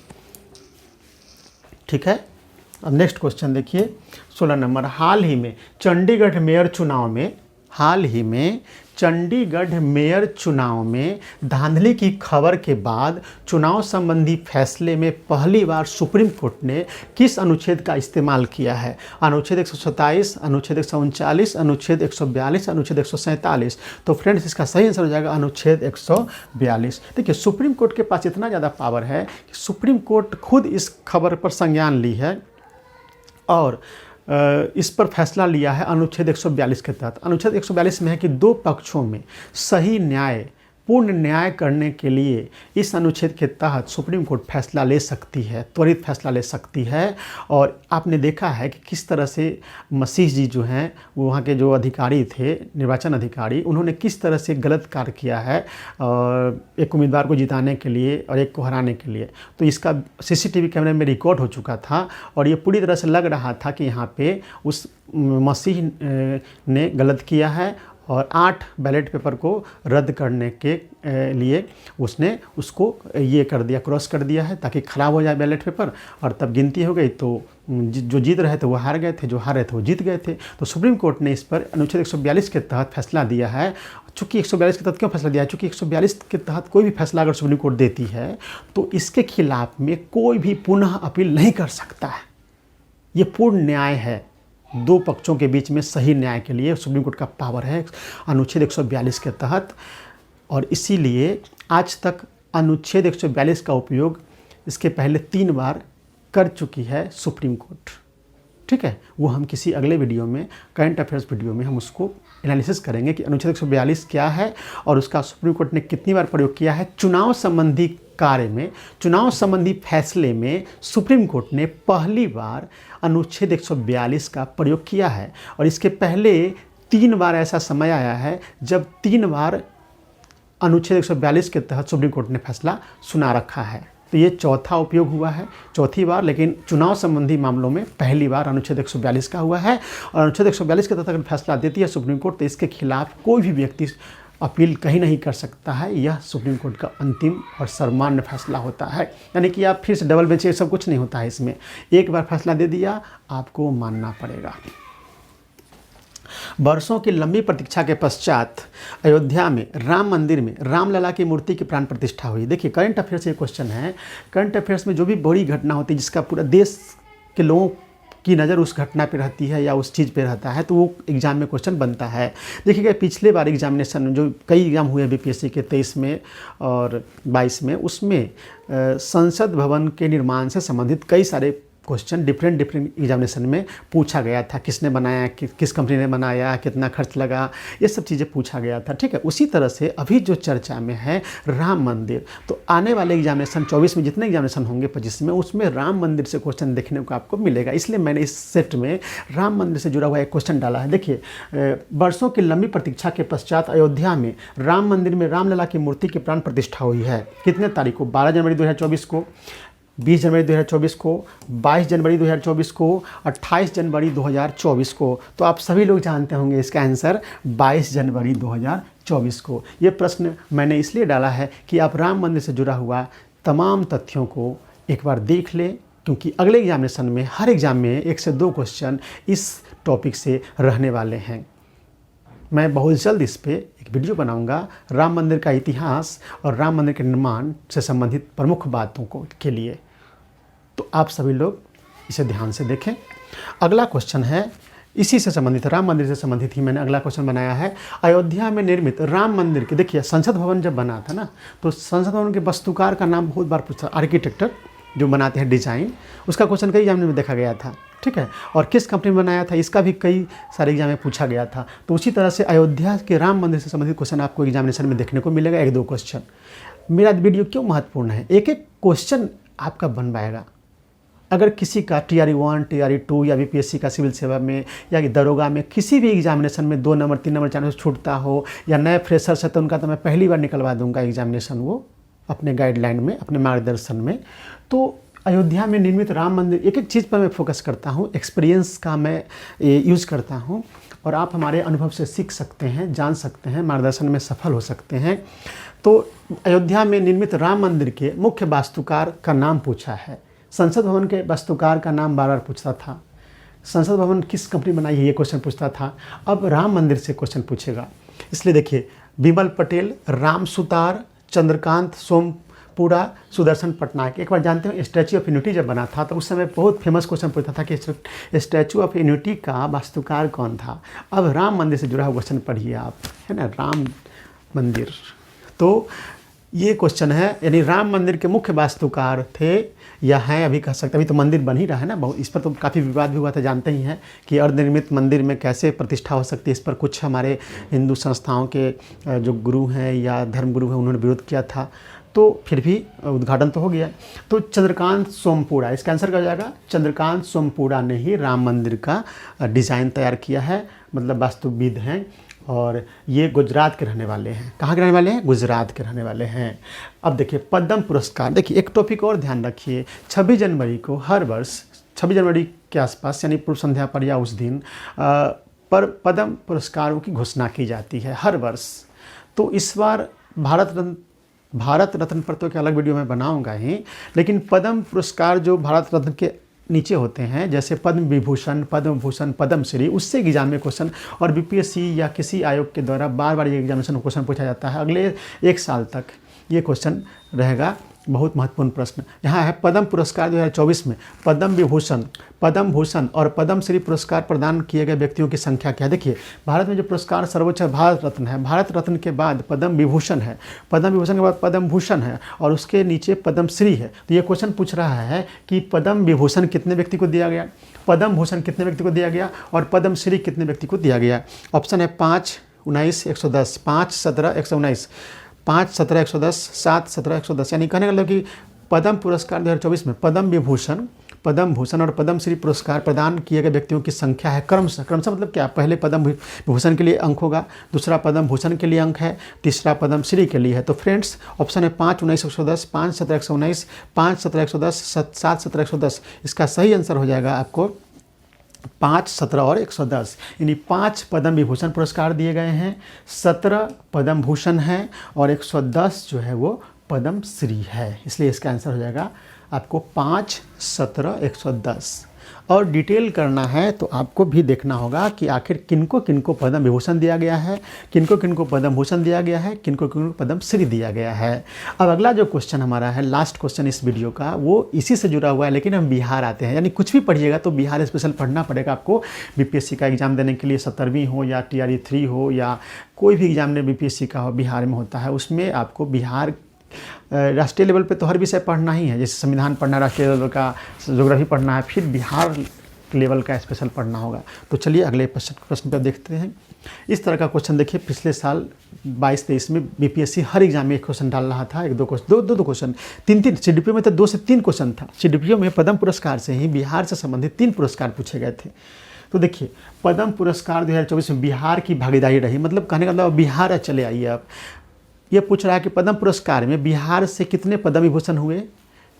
Speaker 1: ठीक है, अब नेक्स्ट क्वेश्चन देखिए, 16 नंबर। हाल ही में चंडीगढ़ मेयर चुनाव में हाल ही में चंडीगढ़ मेयर चुनाव में धांधली की खबर के बाद चुनाव संबंधी फैसले में पहली बार सुप्रीम कोर्ट ने किस अनुच्छेद का इस्तेमाल किया है? अनुच्छेद 127, अनुच्छेद 139, अनुच्छेद 142, अनुच्छेद 147। तो फ्रेंड्स, इसका सही आंसर हो जाएगा अनुच्छेद 142। देखिए, सुप्रीम कोर्ट के पास इतना ज़्यादा पावर है कि सुप्रीम कोर्ट खुद इस खबर पर संज्ञान ली है और इस पर फैसला लिया है अनुच्छेद 142 के तहत। अनुच्छेद 142 में है कि दो पक्षों में सही न्याय, पूर्ण न्याय करने के लिए इस अनुच्छेद के तहत सुप्रीम कोर्ट फैसला ले सकती है, त्वरित फैसला ले सकती है। और आपने देखा है कि किस तरह से मसीह जी जो हैं, वो वहाँ के जो अधिकारी थे, निर्वाचन अधिकारी, उन्होंने किस तरह से गलत कार्य किया है एक उम्मीदवार को जिताने के लिए और एक को हराने के लिए। तो इसका सीसीटीवी कैमरे में रिकॉर्ड हो चुका था और ये पूरी तरह से लग रहा था कि यहाँ पे उस मसीह ने गलत किया है और 8 बैलेट पेपर को रद्द करने के लिए उसने उसको ये कर दिया, क्रॉस कर दिया है ताकि ख़राब हो जाए बैलेट पेपर। और तब गिनती हो गई तो जो जीत रहे थे वो हार गए थे, जो हार रहे थे वो जीत गए थे। तो सुप्रीम कोर्ट ने इस पर अनुच्छेद 142 के तहत फैसला दिया है। चूँकि 142 के तहत क्यों फैसला दिया है? चूँकि 142 के तहत कोई भी फैसला अगर सुप्रीम कोर्ट देती है तो इसके खिलाफ में कोई भी पुनः अपील नहीं कर सकता है। ये पूर्ण न्याय है, दो पक्षों के बीच में सही न्याय के लिए सुप्रीम कोर्ट का पावर है अनुच्छेद 142 के तहत। और इसीलिए आज तक अनुच्छेद 142 का उपयोग इसके पहले 3 बार कर चुकी है सुप्रीम कोर्ट। ठीक है, वो हम किसी अगले वीडियो में, करंट अफेयर्स वीडियो में हम उसको एनालिसिस करेंगे कि अनुच्छेद 142 क्या है और उसका सुप्रीम कोर्ट ने कितनी बार प्रयोग किया है। चुनाव संबंधी कार्य में, चुनाव संबंधी फैसले में सुप्रीम कोर्ट ने पहली बार अनुच्छेद 142 का प्रयोग किया है। और इसके पहले 3 बार ऐसा समय आया है जब 3 बार अनुच्छेद 142 के तहत सुप्रीम कोर्ट ने फैसला सुना रखा है। तो ये चौथा उपयोग हुआ है, चौथी बार, लेकिन चुनाव संबंधी मामलों में पहली बार अनुच्छेद 142 का हुआ है। और अनुच्छेद 142 के तहत अगर फैसला देती है सुप्रीम कोर्ट तो इसके खिलाफ कोई भी व्यक्ति अपील कहीं नहीं कर सकता है। यह सुप्रीम कोर्ट का अंतिम और सर्वमान्य फैसला होता है। यानी कि आप फिर से डबल बेंच, ये सब कुछ नहीं होता है इसमें। एक बार फैसला दे दिया, आपको मानना पड़ेगा। वर्षों की लंबी प्रतीक्षा के पश्चात अयोध्या में राम मंदिर में रामलला की मूर्ति की प्राण प्रतिष्ठा हुई। देखिए, करंट अफेयर्स ये क्वेश्चन है। करंट अफेयर्स में जो भी बड़ी घटना होती है जिसका पूरा देश के लोगों की नज़र उस घटना पे रहती है या उस चीज़ पे रहता है, तो वो एग्ज़ाम में क्वेश्चन बनता है। देखिएगा, पिछले बार एग्जामिनेशन में जो कई एग्ज़ाम हुए बीपीएससी के 23 में और 22 में, उसमें संसद भवन के निर्माण से संबंधित कई सारे क्वेश्चन डिफरेंट एग्जामिनेशन में पूछा गया था। किसने बनाया, किस कंपनी ने बनाया, कितना खर्च लगा, ये सब चीज़ें पूछा गया था। ठीक है, उसी तरह से अभी जो चर्चा में है राम मंदिर, तो आने वाले एग्जामिनेशन 24 में जितने एग्जामिनेशन होंगे 25 में, उसमें राम मंदिर से क्वेश्चन देखने को आपको मिलेगा। इसलिए मैंने इस सेट में राम मंदिर से जुड़ा हुआ एक क्वेश्चन डाला है। देखिए, वर्षों की लंबी प्रतीक्षा के पश्चात अयोध्या में राम मंदिर में रामलला की मूर्ति की प्राण प्रतिष्ठा हुई है। कितने तारीख को? 12 जनवरी 2024 को, 20 जनवरी 2024 को, 22 जनवरी 2024 को, 28 जनवरी 2024 को। तो आप सभी लोग जानते होंगे इसका आंसर 22 जनवरी 2024 को। ये प्रश्न मैंने इसलिए डाला है कि आप राम मंदिर से जुड़ा हुआ तमाम तथ्यों को एक बार देख लें, क्योंकि अगले एग्जामिनेशन में, हर एग्ज़ाम में 1 से 2 क्वेश्चन इस टॉपिक से रहने वाले हैं। मैं बहुत जल्द इस पे एक वीडियो बनाऊंगा राम मंदिर का इतिहास और राम मंदिर के निर्माण से संबंधित प्रमुख बातों को के लिए। तो आप सभी लोग इसे ध्यान से देखें। अगला क्वेश्चन है इसी से संबंधित, राम मंदिर से संबंधित ही मैंने अगला क्वेश्चन बनाया है। अयोध्या में निर्मित राम मंदिर के, देखिए संसद भवन जब बना था ना, तो संसद भवन के वास्तुकार का नाम बहुत बार पूछा, आर्किटेक्टर जो बनाते हैं डिज़ाइन, उसका क्वेश्चन कई एग्जाम में देखा गया था। ठीक है, और किस कंपनी में बनाया था इसका भी कई सारे एग्जाम में पूछा गया था। तो उसी तरह से अयोध्या के राम मंदिर से संबंधित क्वेश्चन आपको एग्जामिनेशन में देखने को मिलेगा, 1-2 क्वेश्चन। मेरा वीडियो क्यों महत्वपूर्ण है? एक एक क्वेश्चन आपका बन पाएगा। अगर किसी का TRE 1, TRE 2 या बीपीएससी का सिविल सेवा में या दरोगा में किसी भी एग्जामिनेशन में 2 नंबर 3 नंबर चांस छूटता हो, या नए फ्रेशर से, तो उनका तो मैं पहली बार निकलवा दूंगा एग्जामिनेशन, वो अपने गाइडलाइन में, अपने मार्गदर्शन में। तो अयोध्या में निर्मित राम मंदिर, एक एक चीज़ पर मैं फोकस करता हूँ, एक्सपीरियंस का मैं यूज़ करता हूँ और आप हमारे अनुभव से सीख सकते हैं, जान सकते हैं, मार्गदर्शन में सफल हो सकते हैं। तो अयोध्या में निर्मित राम मंदिर के मुख्य वास्तुकार का नाम पूछा है। संसद भवन के वास्तुकार का नाम बार बार पूछता था। संसद भवन किस कंपनी बनाई है, ये क्वेश्चन पूछता था। अब राम मंदिर से क्वेश्चन पूछेगा, इसलिए देखिए विमल पटेल, राम सुतार, चंद्रकांत सोमपुरा, सुदर्शन पटनायक। एक बार जानते हो स्टैचू ऑफ यूनिटी जब बना था तो उस समय बहुत फेमस क्वेश्चन पूछता था कि स्टैचू ऑफ यूनिटी का वास्तुकार कौन था। अब राम मंदिर से जुड़ा हुआ क्वेश्चन पढ़िए आप, है ना, राम मंदिर। तो ये क्वेश्चन है, यानी राम मंदिर के मुख्य वास्तुकार थे या हैं, अभी कह सकते, अभी तो मंदिर बन ही रहा है ना, बहुत इस पर तो काफ़ी विवाद भी हुआ था, जानते ही हैं कि अर्धनिर्मित मंदिर में कैसे प्रतिष्ठा हो सकती है। इस पर कुछ हमारे हिंदू संस्थाओं के जो गुरु हैं या धर्मगुरु हैं उन्होंने विरोध किया था, तो फिर भी उद्घाटन तो हो गया। तो चंद्रकांत सोमपुरा, इसका आंसर क्या हो जाएगा, चंद्रकांत सोमपुरा ने ही राम मंदिर का डिज़ाइन तैयार किया है, मतलब वास्तुविद हैं, और ये गुजरात के रहने वाले हैं। कहाँ के रहने वाले हैं, गुजरात के रहने वाले हैं। अब देखिए पद्म पुरस्कार, देखिए एक टॉपिक और ध्यान रखिए, 26 जनवरी को हर वर्ष 26 जनवरी के आसपास यानी पूर्व संध्या पर या उस दिन पर पद्म पुरस्कारों की घोषणा की जाती है हर वर्ष। तो इस बार भारत रत्न पर तो एक अलग वीडियो मैं बनाऊंगा ही, लेकिन पद्म पुरस्कार जो भारत रत्न के नीचे होते हैं, जैसे पद्म विभूषण, पद्म भूषण, पद्मश्री, उससे एग्जाम में क्वेश्चन, और बीपीएससी या किसी आयोग के द्वारा बार बार ये एग्जामिनेशन में क्वेश्चन पूछा जाता है। अगले 1 साल तक ये क्वेश्चन रहेगा, बहुत महत्वपूर्ण प्रश्न। यहाँ है पद्म पुरस्कार 2024 में पद्म विभूषण, पद्म भूषण और पद्मश्री पुरस्कार प्रदान किए गए व्यक्तियों की संख्या क्या है। देखिए भारत में जो पुरस्कार सर्वोच्च भारत रत्न है, भारत रत्न के बाद पद्म विभूषण है, पद्म विभूषण के बाद पद्म भूषण है, और उसके नीचे पद्मश्री है। तो ये क्वेश्चन पूछ रहा है कि पद्म विभूषण कितने व्यक्ति को दिया गया, पद्म भूषण कितने व्यक्ति को दिया गया, और पद्मश्री कितने व्यक्ति को दिया गया। ऑप्शन है 5, 19, 110, 5, 17, 119, 5, 17, 110, 7, 17, 110। यानी कहने का मतलब कि पद्म पुरस्कार 2024 में पद्म विभूषण, पद्म भूषण और पद्मश्री पुरस्कार प्रदान किए गए व्यक्तियों की संख्या है क्रमशः मतलब क्या, पहले पद्म विभूषण के लिए अंक होगा, दूसरा पद्म भूषण के लिए अंक है, तीसरा पद्मश्री के लिए है। तो फ्रेंड्स ऑप्शन है 5, 19, 110, 5, 17, 119, 5, 17, 110, 7, 17, 110। इसका सही आंसर हो जाएगा आपको 5, 17 और 110। यानी 5 पद्म विभूषण पुरस्कार दिए गए हैं, 17 पद्म भूषण हैं और 110 जो है वो पद्मश्री है। इसलिए इसका आंसर हो जाएगा आपको 5, 17, 110। और डिटेल करना है तो आपको भी देखना होगा कि आखिर किनको किनको पद्म विभूषण दिया गया है, किनको किनको पद्म भूषण दिया गया है, किनको किनको पद्मश्री दिया गया है। अब अगला जो क्वेश्चन हमारा है, लास्ट क्वेश्चन इस वीडियो का, वो इसी से जुड़ा हुआ है, लेकिन हम बिहार आते हैं। यानी कुछ भी पढ़िएगा तो बिहार स्पेशल पढ़ना पड़ेगा आपको बीपीएससी का एग्जाम देने के लिए, 17वीं हो या TRE 3 हो या कोई भी एग्जाम ने बीपीएससी का हो, बिहार में होता है, उसमें आपको बिहार राष्ट्रीय लेवल पे तो हर विषय पढ़ना ही है, जैसे संविधान पढ़ना, राष्ट्रीय लेवल का ज्योग्राफी पढ़ना है, फिर बिहार लेवल का स्पेशल पढ़ना होगा। तो चलिए अगले प्रश्न पर देखते हैं। इस तरह का क्वेश्चन देखिए, पिछले साल 22-23 में बीपीएससी हर एग्जाम में एक क्वेश्चन डाल रहा था, एक दो क्वेश्चन, दो क्वेश्चन, 3 सीडीपीओ में तो 2 से 3 क्वेश्चन था। सीडीपीओ में पद्म पुरस्कार से ही बिहार से संबंधित 3 पुरस्कार पूछे गए थे। तो देखिए पद्म पुरस्कार 2024 में बिहार की भागीदारी रही, मतलब कहने का मतलब बिहार चले आइए आप। ये पूछ रहा है कि पद्म पुरस्कार में बिहार से कितने पद्म विभूषण हुए,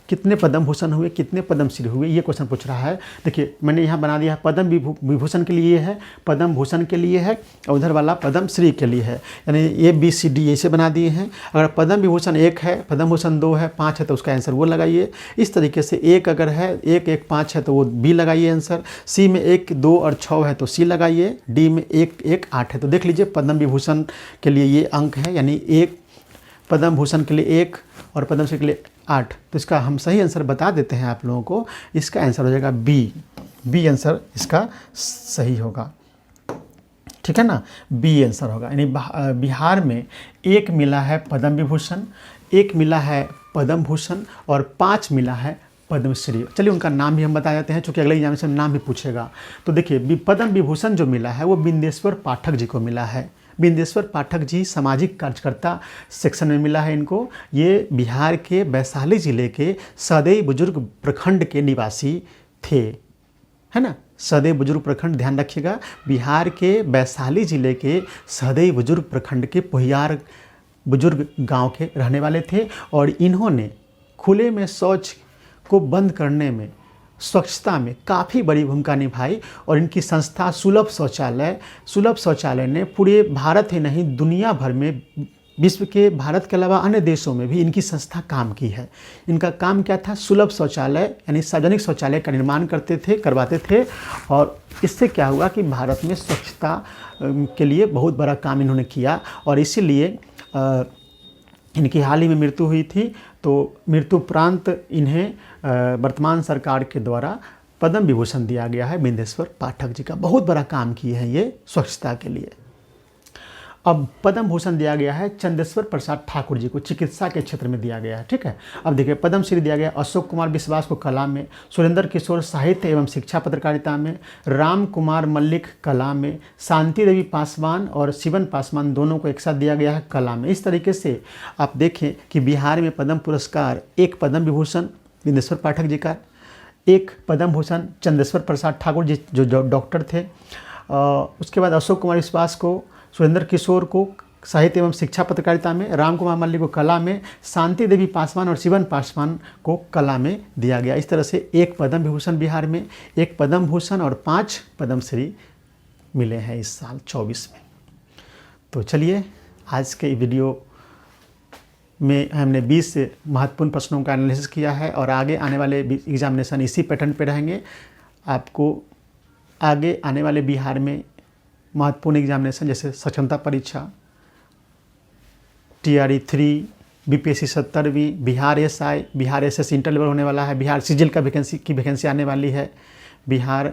Speaker 1: कितने पद्म भूषण हुए, कितने पद्मश्री हुए, ये क्वेश्चन पूछ रहा है। देखिए मैंने यहाँ बना दिया है, पद्म विभूषण के लिए है, पद्म भूषण के लिए है, और उधर वाला पद्मश्री के लिए है, यानी ABCD ऐसे बना दिए हैं। अगर पद्म विभूषण 1 है, पद्म भूषण 2 है, 5 है तो उसका आंसर वो लगाइए। इस तरीके से 1 अगर है, 1, 1, 5 है तो वो B लगाइए आंसर। C में 1, 2 और 6 है तो C लगाइए। D में 1, 1, 8 है तो देख लीजिए पद्म विभूषण के लिए ये अंक है, यानी 1, पद्म भूषण के लिए 1 और पद्मश्री के लिए 8। तो इसका हम सही आंसर बता देते हैं आप लोगों को, इसका आंसर हो जाएगा बी आंसर इसका सही होगा, ठीक है ना, B आंसर होगा। यानी बिहार में 1 मिला है पद्म विभूषण, 1 मिला है पद्म भूषण और 5 मिला है पद्मश्री। चलिए उनका नाम भी हम बता देते हैं, चूँकि अगले एग्जामिनेशन में नाम भी पूछेगा। तो देखिए पद्म विभूषण जो मिला है वो बिंदेश्वर पाठक जी को मिला है। बिंदेश्वर पाठक जी सामाजिक कार्यकर्ता सेक्शन में मिला है इनको। ये बिहार के वैशाली जिले के सदैव बुजुर्ग प्रखंड के निवासी थे, है ना, सदैव बुजुर्ग प्रखंड ध्यान रखिएगा। बिहार के वैशाली जिले के सदैव बुजुर्ग प्रखंड के पोहियार बुजुर्ग गांव के रहने वाले थे, और इन्होंने खुले में शौच को बंद करने में, स्वच्छता में काफ़ी बड़ी भूमिका निभाई। और इनकी संस्था सुलभ शौचालय ने पूरे भारत ही नहीं दुनिया भर में विश्व के भारत के अलावा अन्य देशों में भी इनकी संस्था काम की है। इनका काम क्या था, सुलभ शौचालय यानी सार्वजनिक शौचालय का निर्माण करवाते थे और इससे क्या हुआ कि भारत में स्वच्छता के लिए बहुत बड़ा काम इन्होंने किया और इसीलिए इनकी हाल ही में मृत्यु हुई थी। तो मृत्यु उपरांत इन्हें वर्तमान सरकार के द्वारा पद्म विभूषण दिया गया है। बिंदेश्वर पाठक जी का बहुत बड़ा काम किए हैं ये स्वच्छता के लिए। अब पद्म भूषण दिया गया है चंदेश्वर प्रसाद ठाकुर जी को, चिकित्सा के क्षेत्र में दिया गया है। ठीक है, अब देखिए पद्म श्री दिया गया अशोक कुमार विश्वास को कला में, सुरेंद्र किशोर साहित्य एवं शिक्षा पत्रकारिता में, राम कुमार मल्लिक कला में, शांति देवी पासवान और शिवन पासवान दोनों को एक साथ दिया गया है कला में। इस तरीके से आप देखें कि बिहार में पद्म पुरस्कार, एक पद्म विभूषण बिंदेश्वर पाठक जी का, एक पद्म भूषण चंदेश्वर प्रसाद ठाकुर जी जो डॉक्टर थे, उसके बाद अशोक कुमार विश्वास को, सुरेंद्र किशोर को साहित्य एवं शिक्षा पत्रकारिता में, राम कुमार मल्लिक को कला में, शांति देवी पासवान और शिवन पासवान को कला में दिया गया। इस तरह से एक पद्म विभूषण बिहार में, एक पद्म भूषण और 5 पद्मश्री मिले हैं इस साल 24 में। तो चलिए आज के वीडियो में हमने 20 महत्वपूर्ण प्रश्नों का एनालिसिस किया है और आगे आने वाले एग्जामिनेशन इसी पैटर्न पे रहेंगे। आपको आगे आने वाले बिहार में महत्वपूर्ण एग्जामिनेशन जैसे सक्षमता परीक्षा, TRE 3, BPSC 70वीं, Bihar SI, Bihar SS inter level होने वाला है, बिहार सिजिल का वैकेंसी आने वाली है, बिहार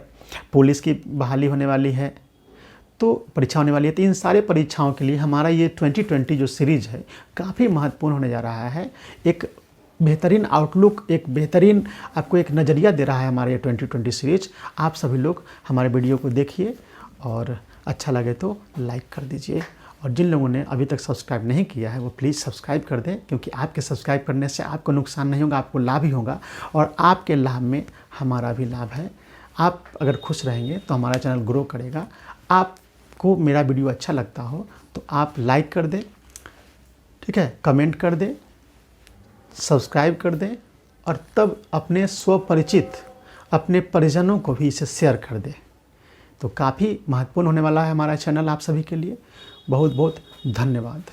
Speaker 1: पुलिस की बहाली होने वाली है, तो परीक्षा होने वाली है। तो इन सारे परीक्षाओं के लिए हमारा ये 2020 जो सीरीज है काफ़ी महत्वपूर्ण होने जा रहा है। एक बेहतरीन आउटलुक, एक बेहतरीन आपको एक नज़रिया दे रहा है हमारे ये 2020 सीरीज। आप सभी लोग हमारे वीडियो को देखिए और अच्छा लगे तो लाइक कर दीजिए और जिन लोगों ने अभी तक सब्सक्राइब नहीं किया है वो प्लीज़ सब्सक्राइब कर दें, क्योंकि आपके सब्सक्राइब करने से आपको नुकसान नहीं होगा, आपको लाभ ही होगा और आपके लाभ में हमारा भी लाभ है। आप अगर खुश रहेंगे तो हमारा चैनल ग्रो करेगा। आपको मेरा वीडियो अच्छा लगता हो तो आप लाइक कर दें, ठीक है, कमेंट कर दें, सब्सक्राइब कर दें और तब अपने स्वपरिचित, अपने परिजनों को भी इसे शेयर कर दें। तो काफ़ी महत्वपूर्ण होने वाला है हमारा चैनल आप सभी के लिए। बहुत बहुत धन्यवाद।